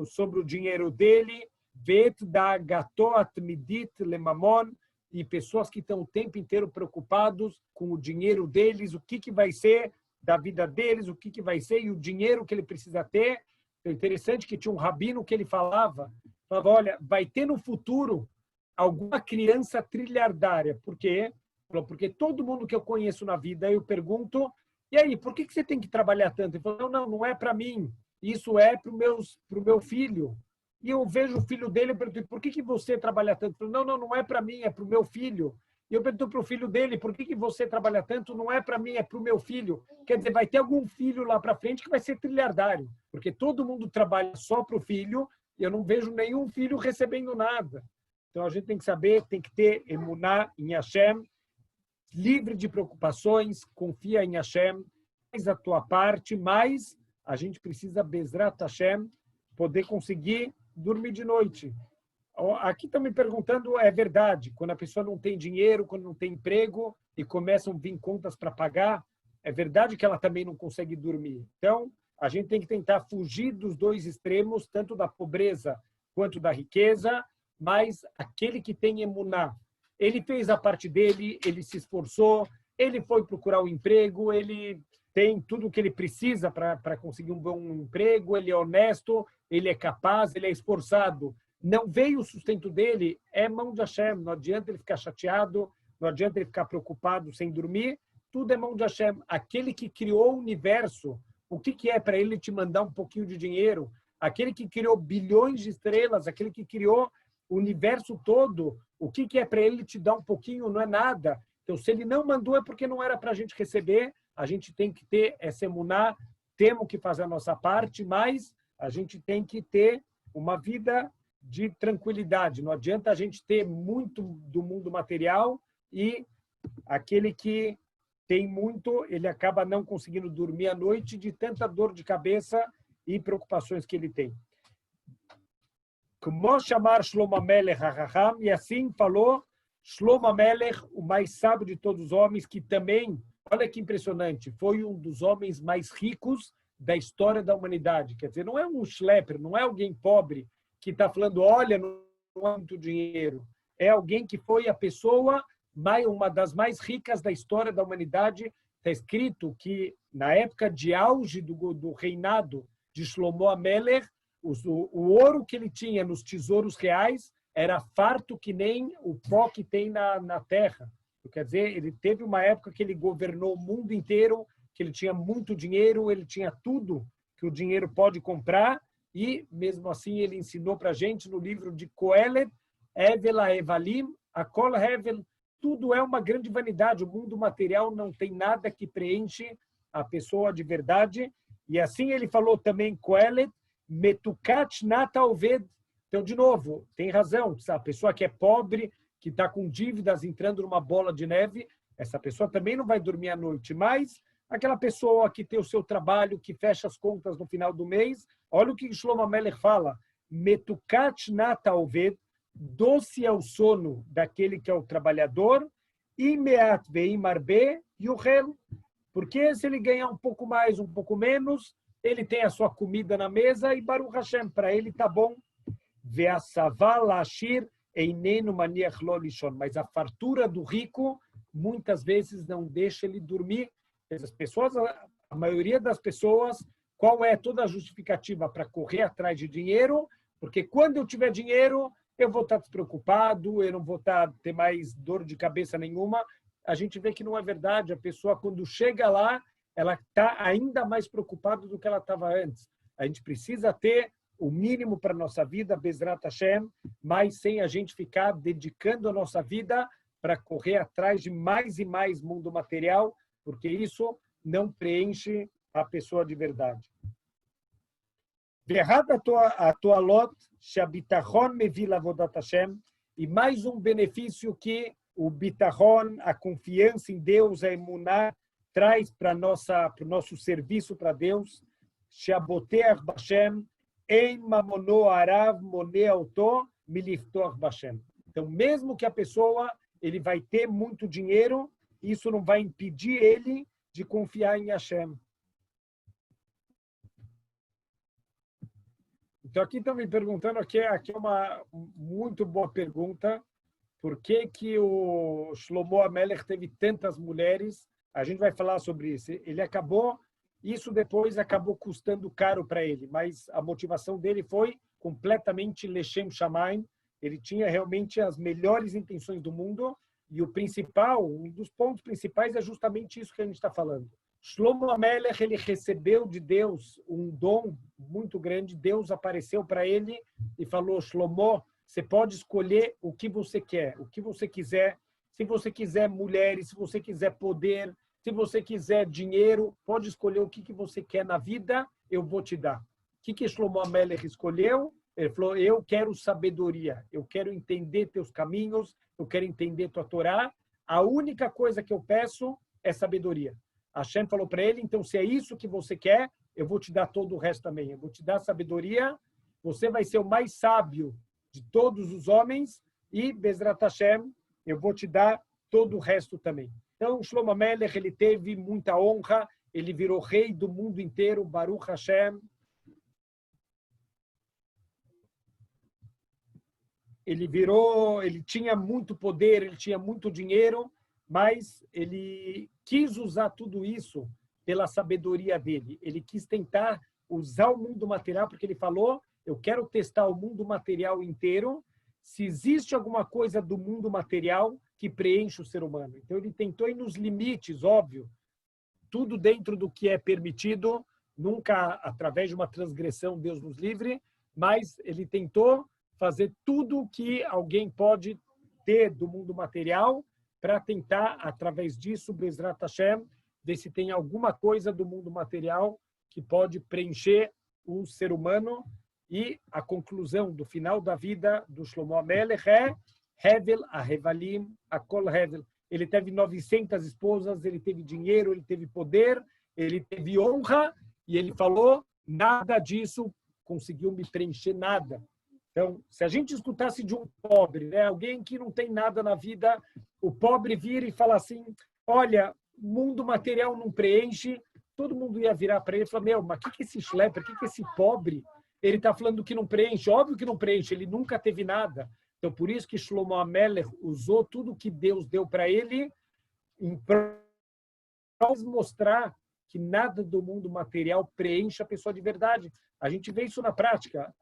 sobre o dinheiro dele. Vet da gatot midit lemamon, e pessoas que estão o tempo inteiro preocupados com o dinheiro deles, o que vai ser da vida deles, o que vai ser e o dinheiro que ele precisa ter. É interessante que tinha um rabino que ele falava, olha, vai ter no futuro alguma criança trilhardária. Por quê? Porque todo mundo que eu conheço na vida, eu pergunto, e aí, por que você tem que trabalhar tanto? Ele falou, não é para mim, isso é para o meu filho. E eu vejo o filho dele, eu pergunto, por que você trabalha tanto? Ele falou, não é para mim, é para o meu filho. E eu pergunto para o filho dele, por que você trabalha tanto? Não é para mim, é para o meu filho. Quer dizer, vai ter algum filho lá para frente que vai ser trilhardário, porque todo mundo trabalha só para o filho e eu não vejo nenhum filho recebendo nada. Então, a gente tem que saber, tem que ter emuná em Hashem, livre de preocupações, confia em Hashem, faz a tua parte, mas a gente precisa, Bezrat Hashem, poder conseguir dormir de noite. Aqui estão me perguntando, é verdade, quando a pessoa não tem dinheiro, quando não tem emprego e começam a vir contas para pagar, é verdade que ela também não consegue dormir. Então, a gente tem que tentar fugir dos dois extremos, tanto da pobreza quanto da riqueza, mas aquele que tem emuná, ele fez a parte dele, ele se esforçou, ele foi procurar um emprego, ele tem tudo o que ele precisa para conseguir um bom emprego, ele é honesto, ele é capaz, ele é esforçado. Não veio o sustento dele, é mão de Hashem. Não adianta ele ficar chateado, não adianta ele ficar preocupado sem dormir. Tudo é mão de Hashem. Aquele que criou o universo, o que é para ele te mandar um pouquinho de dinheiro? Aquele que criou bilhões de estrelas, aquele que criou o universo todo, o que é para ele te dar um pouquinho? Não é nada. Então, se ele não mandou, é porque não era para a gente receber. A gente tem que ter essa emuná, temos que fazer a nossa parte, mas a gente tem que ter uma vida de tranquilidade. Não adianta a gente ter muito do mundo material e aquele que tem muito, ele acaba não conseguindo dormir à noite de tanta dor de cabeça e preocupações que ele tem. Como chamar Shlomo Amelech HaChacham, e assim falou Shlomo Amelech, o mais sábio de todos os homens, que também, olha que impressionante, foi um dos homens mais ricos da história da humanidade. Quer dizer, não é um schlepper, não é alguém pobre que está falando, olha, não há muito dinheiro. É alguém que foi a pessoa, uma das mais ricas da história da humanidade. Está escrito que, na época de auge do reinado de Shlomo Amelech, o ouro que ele tinha nos tesouros reais era farto que nem o pó que tem na terra. Quer dizer, ele teve uma época que ele governou o mundo inteiro, que ele tinha muito dinheiro, ele tinha tudo que o dinheiro pode comprar, e, mesmo assim, ele ensinou para a gente no livro de Kohelet, Hevel Haevalim, Akol Hevel, tudo é uma grande vanidade. O mundo material não tem nada que preenche a pessoa de verdade. E assim ele falou também, Kohelet, Metukat Nata Oved. Então, de novo, tem razão. A pessoa que é pobre, que está com dívidas entrando numa bola de neve, essa pessoa também não vai dormir à noite. Mas aquela pessoa que tem o seu trabalho, que fecha as contas no final do mês, olha o que Shlomo Amelech fala. Metukat Nata Oved, doce é o sono daquele que é o trabalhador, Imeat Veim Arbe Yuhel. Porque se ele ganhar um pouco mais, um pouco menos, ele tem a sua comida na mesa e Baruch Hashem, para ele está bom. Mas a fartura do rico muitas vezes não deixa ele dormir. As pessoas, a maioria das pessoas, qual é toda a justificativa para correr atrás de dinheiro? Porque quando eu tiver dinheiro, eu vou estar despreocupado, eu não vou ter mais dor de cabeça nenhuma. A gente vê que não é verdade. A pessoa, quando chega lá, ela está ainda mais preocupada do que ela estava antes. A gente precisa ter o mínimo para a nossa vida, Bezrat Hashem, mas sem a gente ficar dedicando a nossa vida para correr atrás de mais e mais mundo material, porque isso não preenche a pessoa de verdade. E mais um benefício que o bitachon, a confiança em Deus, a emuná, traz para o nosso serviço para Deus. Shaboteach Bashem, Ein mamono arav monea auto miliftoach Bashem. Então, mesmo que a pessoa ele vai ter muito dinheiro, isso não vai impedir ele de confiar em Hashem. Então, aqui estão me perguntando, aqui é uma muito boa pergunta, por que o Shlomo Amelech teve tantas mulheres? A gente vai falar sobre isso. Isso depois acabou custando caro para ele, mas a motivação dele foi completamente Leshem Shamaim. Ele tinha realmente as melhores intenções do mundo, e um dos pontos principais é justamente isso que a gente está falando. Shlomo Amelech, ele recebeu de Deus um dom muito grande. Deus apareceu para ele e falou, Shlomo, você pode escolher o que você quer, o que você quiser. Se você quiser mulheres, se você quiser poder, se você quiser dinheiro, pode escolher o que você quer na vida, eu vou te dar. O que Shlomo Amelech escolheu? Ele falou, eu quero sabedoria, eu quero entender teus caminhos, eu quero entender tua Torá. A única coisa que eu peço é sabedoria. Hashem falou para ele, então, se é isso que você quer, eu vou te dar todo o resto também. Eu vou te dar sabedoria, você vai ser o mais sábio de todos os homens, e, Bezrat Hashem, eu vou te dar todo o resto também. Então, Shlomo Amelech, ele teve muita honra, ele virou rei do mundo inteiro, Baruch Hashem. Ele tinha muito poder, ele tinha muito dinheiro, mas ele quis usar tudo isso pela sabedoria dele. Ele quis tentar usar o mundo material, porque ele falou, eu quero testar o mundo material inteiro, se existe alguma coisa do mundo material que preenche o ser humano. Então, ele tentou ir nos limites, óbvio, tudo dentro do que é permitido, nunca através de uma transgressão, Deus nos livre, mas ele tentou fazer tudo o que alguém pode ter do mundo material para tentar, através disso, Bezrat Hashem, ver se tem alguma coisa do mundo material que pode preencher o ser humano. E a conclusão do final da vida do Shlomo Amelech é Hevel Haevalim Akol Hevel. Ele teve 900 esposas, ele teve dinheiro, ele teve poder, ele teve honra, e ele falou, nada disso conseguiu me preencher nada. Então, se a gente escutasse de um pobre, né, alguém que não tem nada na vida, o pobre vira e fala assim, olha, mundo material não preenche, todo mundo ia virar para ele e falar, meu, mas o que esse schlepper, o que esse pobre, ele está falando que não preenche? Óbvio que não preenche, ele nunca teve nada. Então, por isso que Shlomo Amelech usou tudo que Deus deu para ele para mostrar que nada do mundo material preenche a pessoa de verdade. A gente vê isso na prática.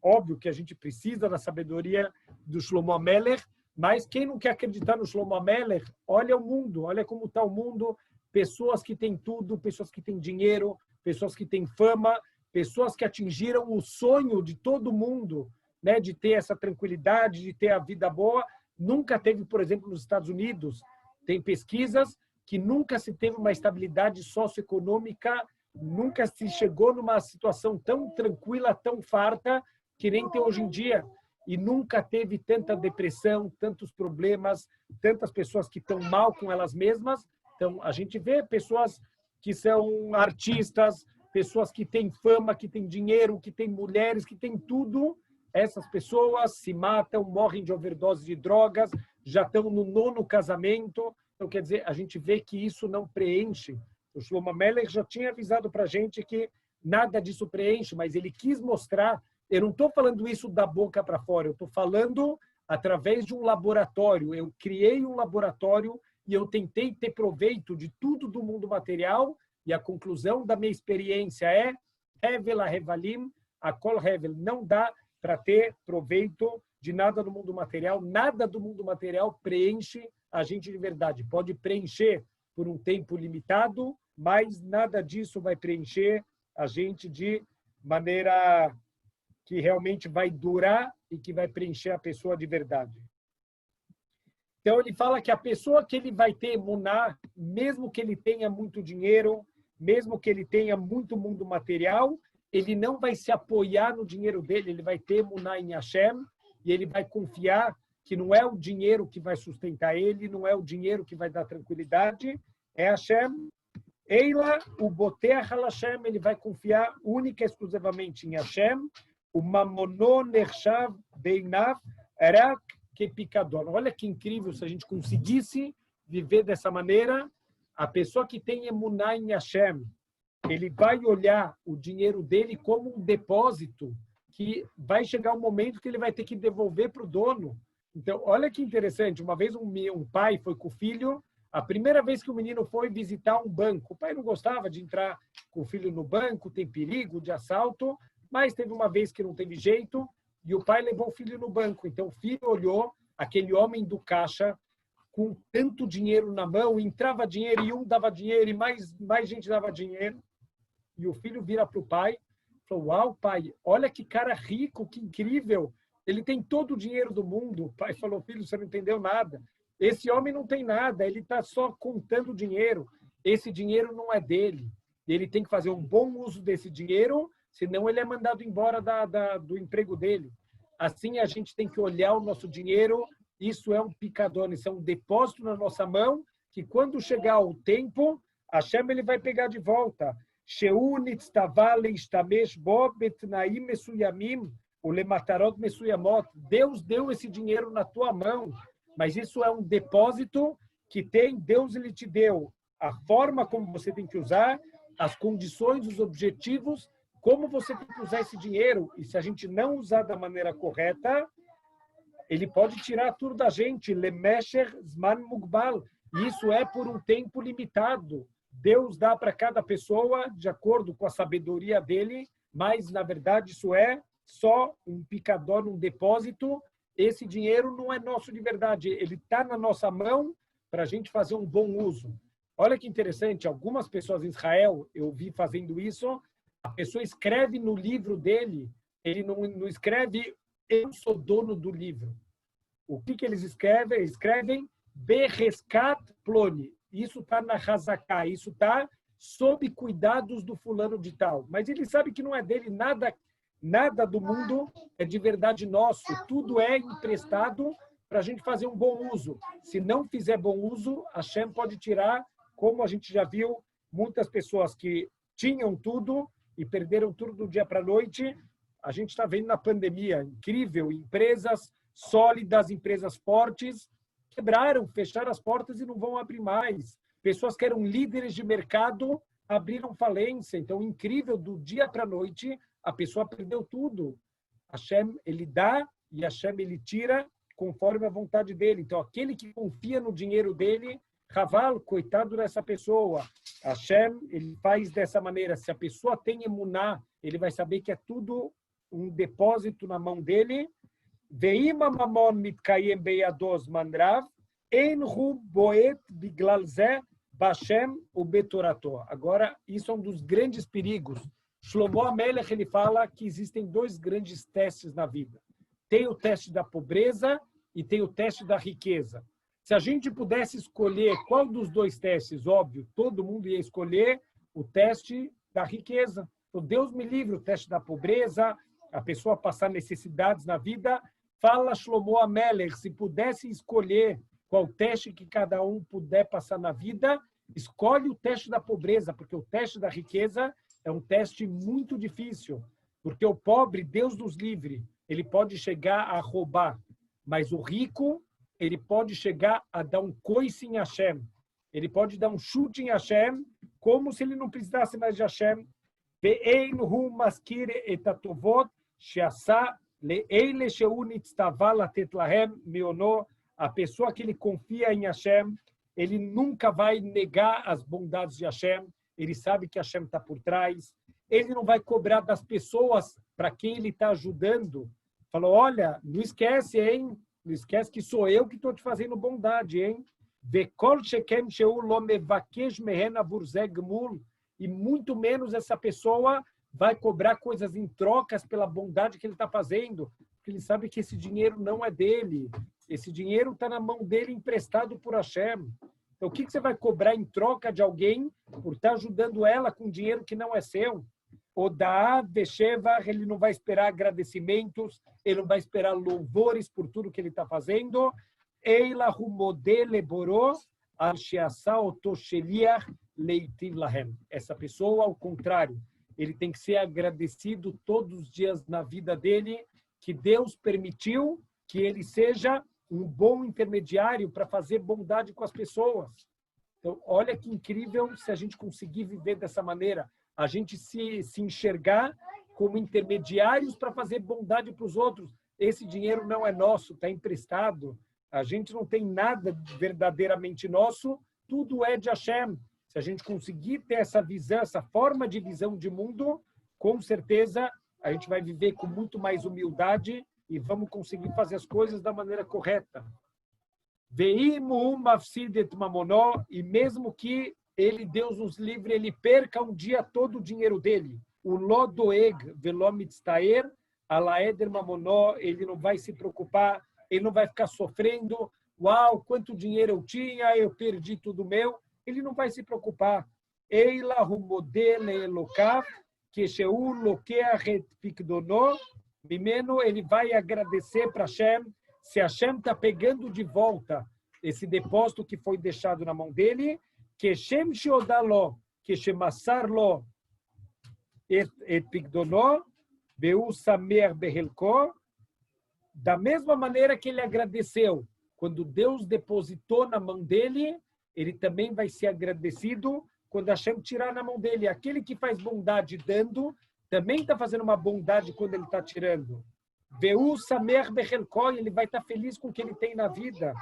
Óbvio que a gente precisa da sabedoria do Shlomo Amelech, mas quem não quer acreditar no Shlomo Amelech, olha o mundo, olha como está o mundo, pessoas que têm tudo, pessoas que têm dinheiro, pessoas que têm fama, pessoas que atingiram o sonho de todo mundo, né, de ter essa tranquilidade, de ter a vida boa. Nunca teve, por exemplo, nos Estados Unidos, tem pesquisas que nunca se teve uma estabilidade socioeconômica, nunca se chegou numa situação tão tranquila, tão farta, que nem tem hoje em dia. E nunca teve tanta depressão, tantos problemas, tantas pessoas que estão mal com elas mesmas. Então, a gente vê pessoas que são artistas, pessoas que têm fama, que têm dinheiro, que têm mulheres, que têm tudo. Essas pessoas se matam, morrem de overdose de drogas, já estão no 9º casamento. Então, quer dizer, a gente vê que isso não preenche. O Shlomo Amelech já tinha avisado para a gente que nada disso preenche, mas ele quis mostrar. Eu não estou falando isso da boca para fora, eu estou falando através de um laboratório. Eu criei um laboratório e eu tentei ter proveito de tudo do mundo material, e a conclusão da minha experiência é Hevel Hevalim, Akol Hevel. Não dá para ter proveito de nada do mundo material. Nada do mundo material preenche a gente de verdade. Pode preencher por um tempo limitado, mas nada disso vai preencher a gente de maneira que realmente vai durar e que vai preencher a pessoa de verdade. Então, ele fala que a pessoa que ele vai ter emuná, mesmo que ele tenha muito dinheiro, mesmo que ele tenha muito mundo material, ele não vai se apoiar no dinheiro dele, ele vai ter emuná em Hashem, e ele vai confiar que não é o dinheiro que vai sustentar ele, não é o dinheiro que vai dar tranquilidade, é Hashem. Eila, o Boteach al Hashem, ele vai confiar única e exclusivamente em Hashem. O Mamono Nershav Beinav Erak Kepikadon. Olha que incrível se a gente conseguisse viver dessa maneira. A pessoa que tem emuná em Hashem, ele vai olhar o dinheiro dele como um depósito que vai chegar um momento que ele vai ter que devolver para o dono. Então, olha que interessante. Uma vez um pai foi com o filho, a primeira vez que o menino foi visitar um banco. O pai não gostava de entrar com o filho no banco, tem perigo de assalto, mas teve uma vez que não teve jeito e o pai levou o filho no banco. Então, o filho olhou aquele homem do caixa com tanto dinheiro na mão, entrava dinheiro e um dava dinheiro e mais gente dava dinheiro. E o filho vira para o pai e falou, uau, pai, olha que cara rico, que incrível. Ele tem todo o dinheiro do mundo. O pai falou, filho, você não entendeu nada. Esse homem não tem nada, ele está só contando dinheiro. Esse dinheiro não é dele. Ele tem que fazer um bom uso desse dinheiro, senão ele é mandado embora do emprego dele. Assim, a gente tem que olhar o nosso dinheiro. Isso é um picador, isso é um depósito na nossa mão, que quando chegar o tempo, Hashem ele vai pegar de volta. Deus deu esse dinheiro na tua mão, mas isso é um depósito que tem, Deus ele te deu a forma como você tem que usar, as condições, os objetivos, como você tem que usar esse dinheiro. E se a gente não usar da maneira correta, ele pode tirar tudo da gente. Lemesher Zman Mugbal. Isso é por um tempo limitado. Deus dá para cada pessoa de acordo com a sabedoria dele, mas, na verdade, isso é só um picador, um depósito. Esse dinheiro não é nosso de verdade. Ele está na nossa mão para a gente fazer um bom uso. Olha que interessante, algumas pessoas em Israel, eu vi fazendo isso, a pessoa escreve no livro dele, ele não escreve, eu sou dono do livro. O que eles escrevem? Eles escrevem Bereskat Ploni. Isso está na Hazaká, isso está sob cuidados do fulano de tal. Mas ele sabe que não é dele, nada do mundo é de verdade nosso. Tudo é emprestado para a gente fazer um bom uso. Se não fizer bom uso, a Hashem pode tirar, como a gente já viu, muitas pessoas que tinham tudo e perderam tudo do dia para a noite. A gente está vendo na pandemia, incrível, empresas sólidas, empresas fortes, quebraram, fecharam as portas e não vão abrir mais. Pessoas que eram líderes de mercado abriram falência. Então, incrível, do dia para a noite, a pessoa perdeu tudo. Hashem, ele dá e Hashem, ele tira conforme a vontade dele. Então, aquele que confia no dinheiro dele, Raval, coitado dessa pessoa. Hashem, ele faz dessa maneira. Se a pessoa tem emuná, ele vai saber que é tudo um depósito na mão dele. Veima mamon mitkayem beyados mandrav, enhu boet biglalzeh bashem ubetorato. Agora, isso é um dos grandes perigos. Shlomo Amelech, ele fala que existem dois grandes testes na vida. Tem o teste da pobreza e tem o teste da riqueza. Se a gente pudesse escolher qual dos dois testes, óbvio, todo mundo ia escolher o teste da riqueza. Então, Deus me livre, o teste da pobreza, a pessoa passar necessidades na vida. Fala Shlomo Amelech, se pudesse escolher qual teste que cada um puder passar na vida, escolhe o teste da pobreza, porque o teste da riqueza é um teste muito difícil, porque o pobre, Deus nos livre, ele pode chegar a roubar, mas o rico, ele pode chegar a dar um coice em Hashem, ele pode dar um chute em Hashem, como se ele não precisasse mais de Hashem. Ve'einhu maskir et atovot she'asa le'eile she'u nitztava latet lahem meono. A pessoa que ele confia em Hashem, ele nunca vai negar as bondades de Hashem, ele sabe que Hashem está por trás, ele não vai cobrar das pessoas para quem ele está ajudando. Falou, olha, não esquece, hein? Não esquece que sou eu que estou te fazendo bondade, hein? E muito menos essa pessoa vai cobrar coisas em trocas pela bondade que ele está fazendo, porque ele sabe que esse dinheiro não é dele. Esse dinheiro está na mão dele emprestado por Hashem. Então, o que você vai cobrar em troca de alguém por estar ajudando ela com dinheiro que não é seu? O da Besheva, ele não vai esperar agradecimentos, ele não vai esperar louvores por tudo que ele está fazendo. Eila humodele boró al sheasa oto sheliach leitiv lahem. Essa pessoa, ao contrário, ele tem que ser agradecido todos os dias na vida dele, que Deus permitiu que ele seja um bom intermediário para fazer bondade com as pessoas. Então, olha que incrível se a gente conseguir viver dessa maneira, a gente se enxergar como intermediários para fazer bondade para os outros. Esse dinheiro não é nosso, está emprestado. A gente não tem nada verdadeiramente nosso, tudo é de Hashem. Se a gente conseguir ter essa visão, essa forma de visão de mundo, com certeza a gente vai viver com muito mais humildade e vamos conseguir fazer as coisas da maneira correta. Veimu mafsidet mamonó, e mesmo que ele, Deus nos livre, ele perca um dia todo o dinheiro dele. O lodoeg velomitztaer, alaeder mamonó, ele não vai se preocupar, ele não vai ficar sofrendo. Uau, quanto dinheiro eu tinha, eu perdi tudo meu. Ele não vai se preocupar. Eila humodele elokav, que sheu lokea het pikdono, Mimeno, ele vai agradecer para Hashem, se Hashem está pegando de volta esse depósito que foi deixado na mão dele, que Shem Sheodalo, que Shemassarlo et Pigdono, Beu Samer Behelko, da mesma maneira que ele agradeceu, quando Deus depositou na mão dele, ele também vai ser agradecido quando Hashem tirar na mão dele. Aquele que faz bondade dando, também está fazendo uma bondade quando ele está tirando. Veu samer bechelko, ele vai estar feliz com o que ele tem na vida.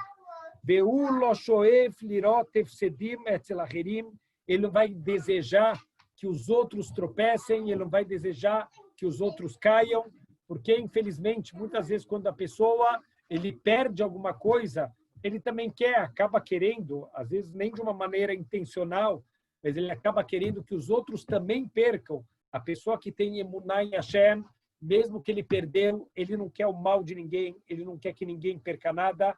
Veu lo shoef lirot efsedim etzel acherim, ele não vai desejar que os outros tropecem, ele não vai desejar que os outros caiam, porque infelizmente muitas vezes quando a pessoa ele perde alguma coisa, ele também quer, acaba querendo, às vezes nem de uma maneira intencional, mas ele acaba querendo que os outros também percam. A pessoa que tem emuná em Hashem, mesmo que ele perdeu, ele não quer o mal de ninguém, ele não quer que ninguém perca nada.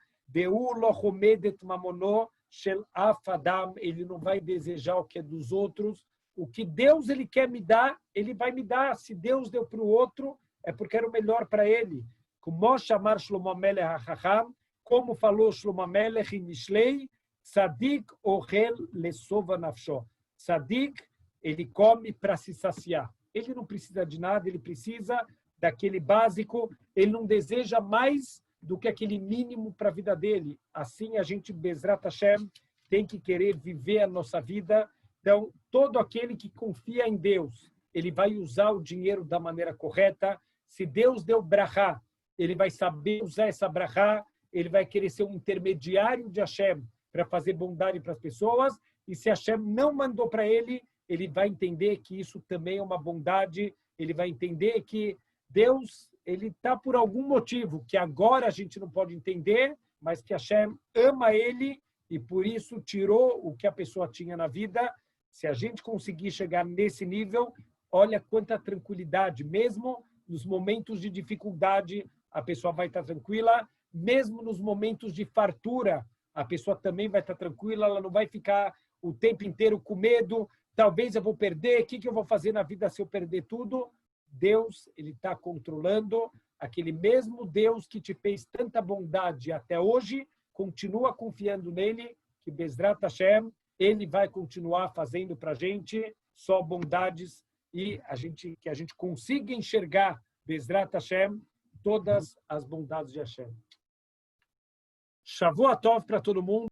Ele não vai desejar o que é dos outros. O que Deus ele quer me dar, ele vai me dar. Se Deus deu para o outro, é porque era o melhor para ele. Como chamar Shlomo Amelech HaChacham, como falou Shlomo Amelech em Mishlei, Tzadik ohel lesova nafsho. Tzadik, ele come para se saciar. Ele não precisa de nada, ele precisa daquele básico, ele não deseja mais do que aquele mínimo para a vida dele. Assim, a gente, Bezrat Hashem, tem que querer viver a nossa vida. Então, todo aquele que confia em Deus, ele vai usar o dinheiro da maneira correta. Se Deus deu brachá, ele vai saber usar essa brachá, ele vai querer ser um intermediário de Hashem para fazer bondade para as pessoas. E se Hashem não mandou para ele, ele vai entender que isso também é uma bondade. Ele vai entender que Deus, ele está por algum motivo que agora a gente não pode entender, mas que Hashem ama ele e por isso tirou o que a pessoa tinha na vida. Se a gente conseguir chegar nesse nível, olha quanta tranquilidade, mesmo nos momentos de dificuldade, a pessoa vai estar tranquila, mesmo nos momentos de fartura, a pessoa também vai estar tranquila, ela não vai ficar o tempo inteiro com medo, talvez eu vou perder, o que eu vou fazer na vida se eu perder tudo? Deus, ele está controlando, aquele mesmo Deus que te fez tanta bondade até hoje, continua confiando nele, que Bezrat Hashem, ele vai continuar fazendo para a gente só bondades e que a gente consiga enxergar Bezrat Hashem, todas as bondades de Hashem. Shavua Tov para todo mundo.